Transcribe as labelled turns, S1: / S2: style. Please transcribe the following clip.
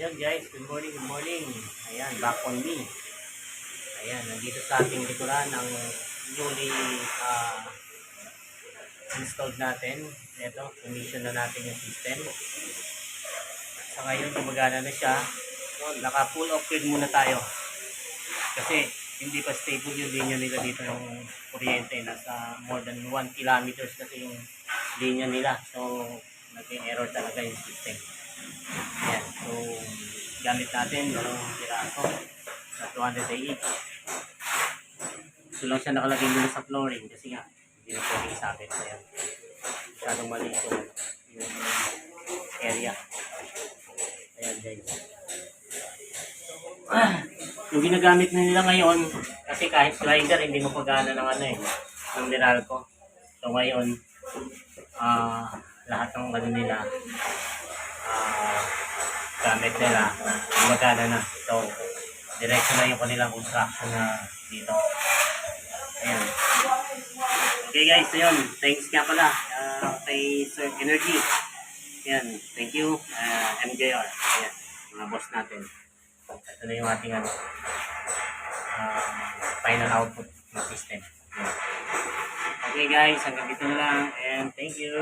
S1: Ayun guys, good morning, good morning. Ayan, back on me. Ayan, nandito sa ating likuran ang newly installed natin. Ito, commission na natin yung system. Sa ngayon, gumagana na siya. Naka full off grid muna tayo. Kasi hindi pa stable yung linya nila dito ng kuryente. Nasa more than 1 kilometers kasi yung linya nila. So, nag-error talaga yung system. Ayan, so gamit natin dalawang piraso sa 200 each. Ito lang siya nakalagay muna sa flooring kasi nga hindi na pwedeng isabit. Ayan, masyadong maliit yung area. Ayan guys, yung ginagamit na nila ngayon kasi kahit slider hindi mo pagana ng ng Meralco. So ngayon lahat ng nila gamit nila gumagana na. So diretso na yung kanilang construction na dito. Ayan. Okay guys, ayun. Thanks nga pala kay Sir Energy. Ayan. Thank you MJR. Ayan. Mga boss natin. Ito na yung ating final output ng system. Ayan. Okay guys, hanggang dito lang and thank you.